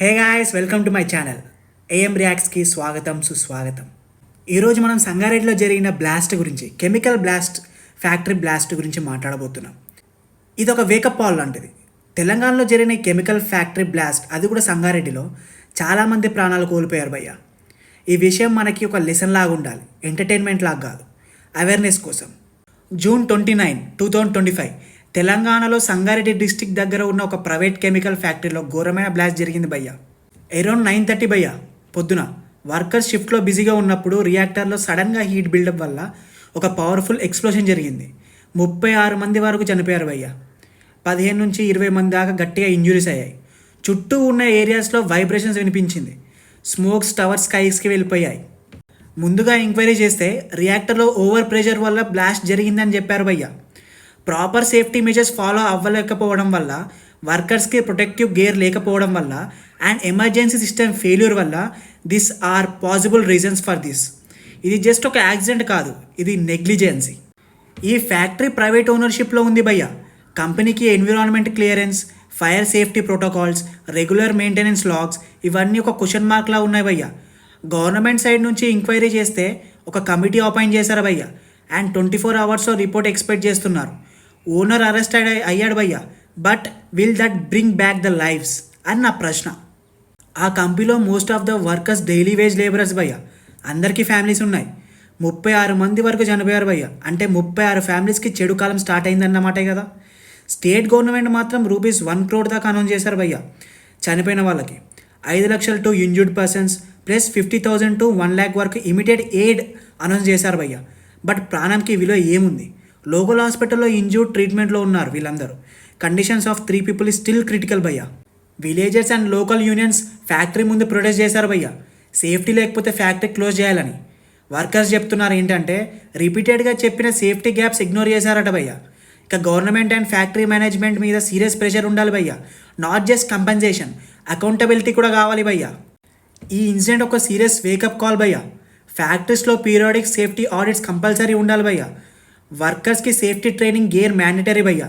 Hey guys, welcome to my channel. AM రియాక్ట్స్కి స్వాగతం సుస్వాగతం. ఈరోజు మనం సంగారెడ్డిలో జరిగిన బ్లాస్ట్ గురించి, కెమికల్ బ్లాస్ట్, ఫ్యాక్టరీ బ్లాస్ట్ గురించి మాట్లాడబోతున్నాం. ఇది ఒక వేకప్ కాల్ లాంటిది. తెలంగాణలో జరిగిన కెమికల్ ఫ్యాక్టరీ బ్లాస్ట్, అది కూడా సంగారెడ్డిలో చాలామంది ప్రాణాలు కోల్పోయారు భయ్య. ఈ విషయం మనకి ఒక లెసన్ లాగా ఉండాలి, ఎంటర్టైన్మెంట్ లాగా కాదు, అవేర్నెస్ కోసం. జూన్ 29, 2025 తెలంగాణలో సంగారెడ్డి డిస్టిక్ దగ్గర ఉన్న ఒక ప్రైవేట్ కెమికల్ ఫ్యాక్టరీలో ఘోరమైన బ్లాస్ట్ జరిగింది భయ్య. అరౌండ్ 9:30 భయ్య పొద్దున వర్కర్స్ షిఫ్ట్లో బిజీగా ఉన్నప్పుడు రియాక్టర్లో సడన్గా హీట్ బిల్డప్ వల్ల ఒక పవర్ఫుల్ ఎక్స్ప్లోషన్ జరిగింది. 36 మంది వరకు చనిపోయారు భయ్య. 15 నుంచి 20 మంది దాకా గట్టిగా ఇంజురీస్ అయ్యాయి. చుట్టూ ఉన్న ఏరియాస్లో వైబ్రేషన్స్ వినిపించింది. స్మోక్స్ టవర్ స్కైస్కి వెళ్ళిపోయాయి. ముందుగా ఎంక్వైరీ చేస్తే రియాక్టర్లో ఓవర్ ప్రెషర్ వల్ల బ్లాస్ట్ జరిగిందని చెప్పారు భయ్య. ప్రాపర్ సేఫ్టీ మెజర్స్ ఫాలో అవ్వలేకపోవడం వల్ల, వర్కర్స్కి ప్రొటెక్టివ్ గేర్ లేకపోవడం వల్ల అండ్ ఎమర్జెన్సీ సిస్టమ్ ఫెయిల్యూర్ వల్ల this are possible reasons for this. ఇది జస్ట్ ఒక యాక్సిడెంట్ కాదు, ఇది నెగ్లిజెన్సీ. ఈ ఫ్యాక్టరీ ప్రైవేట్ ఓనర్షిప్లో ఉంది భయ్య. కంపెనీకి environment clearance, fire safety protocols, regular maintenance logs ఇవన్నీ ఒక క్వశ్చన్ మార్క్లా ఉన్నాయి భయ్య. గవర్నమెంట్ సైడ్ నుంచి ఎంక్వైరీ చేస్తే ఒక కమిటీ అపాయింట్ చేశారు భయ్య అండ్ 24 అవర్స్లో రిపోర్ట్ ఎక్స్పెక్ట్ చేస్తున్నారు. ఓనర్ అరెస్ట్ అయ్యాడు భయ్య, but will that bring back the lives అని నా ప్రశ్న. ఆ కంపెనీలో most of the workers daily wage labourers భయ్య. అందరికీ ఫ్యామిలీస్ ఉన్నాయి. 36 మంది వరకు చనిపోయారు భయ్య. అంటే 36 ఫ్యామిలీస్కి చెడు కాలం స్టార్ట్ అయిందన్నమాటే కదా. స్టేట్ గవర్నమెంట్ మాత్రం ₹1 crore దాకా అనౌన్స్ చేశారు భయ్య. చనిపోయిన వాళ్ళకి 5 లక్షలు to injured persons plus 50,000 to 1 lakh వరకు ఇమీడియట్ ఎయిడ్ అనౌన్స్ చేశారు భయ్య. బట్ ప్రాణంకి విలువ ఏముంది? లోకల్ హాస్పిటల్లో ఇంజూర్డ్ ట్రీట్మెంట్లో ఉన్నారు వీళ్ళందరూ. Conditions of 3 people is still critical భయ్య. Villages and local unions factory ముందు ప్రొటెస్ట్ చేశారు భయ్య, సేఫ్టీ లేకపోతే ఫ్యాక్టరీ క్లోజ్ చేయాలని. వర్కర్స్ చెప్తున్నారు ఏంటంటే రిపీటెడ్గా చెప్పిన సేఫ్టీ గ్యాప్స్ ఇగ్నోర్ చేశారట భయ్య. ఇక గవర్నమెంట్ అండ్ ఫ్యాక్టరీ మేనేజ్మెంట్ మీద సీరియస్ ప్రెషర్ ఉండాలి భయ్య. నాట్ జస్ట్ కంపెన్సేషన్, అకౌంటబిలిటీ కూడా కావాలి భయ్య. ఈ ఇన్సిడెంట్ ఒక సీరియస్ వేకప్ కాల్ భయ్య. ఫ్యాక్టరీస్లో పీరియాడిక్ సేఫ్టీ ఆడిట్స్ కంపల్సరీ ఉండాలి భయ్య. వర్కర్స్కి సేఫ్టీ ట్రైనింగ్ గేర్ మ్యాండేటరీ భయ్య.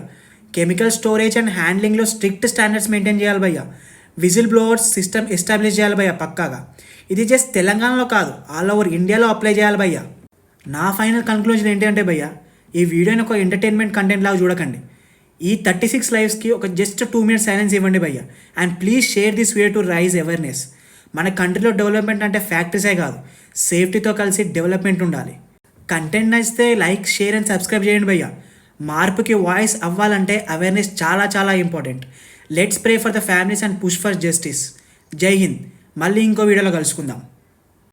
కెమికల్ స్టోరేజ్ అండ్ హ్యాండ్లింగ్లో స్ట్రిక్ట్ స్టాండర్డ్స్ మెయింటైన్ చేయాలి భయ్య. విజిల్ బ్లోవర్స్ సిస్టమ్ ఎస్టాబ్లిష్ చేయాలి భయ్య పక్కాగా. ఇది జస్ట్ తెలంగాణలో కాదు, ఆల్ ఓవర్ ఇండియాలో అప్లై చేయాలి భయ్య. నా ఫైనల్ కన్క్లూజన్ ఏంటంటే భయ్య, ఈ వీడియోని ఒక ఎంటర్టైన్మెంట్ కంటెంట్ లాగా చూడకండి. ఈ 36 లైవ్స్కి ఒక జస్ట్ 2 minutes సైలెన్స్ ఇవ్వండి భయ్య. And please share this video to raise awareness. మన కంట్రీలో డెవలప్మెంట్ అంటే ఫ్యాక్టరీసే కాదు, సేఫ్టీతో కలిసి డెవలప్మెంట్ ఉండాలి. కంటెంట్ నచ్చితే లైక్, షేర్ అండ్ సబ్స్క్రైబ్ చేయండి భయ్య. మార్పుకి వాయిస్ అవ్వాలంటే అవేర్నెస్ చాలా చాలా important. Let's pray for the families and push for justice. జై హింద్. మళ్ళీ ఇంకో వీడియోలో కలుసుకుందాం.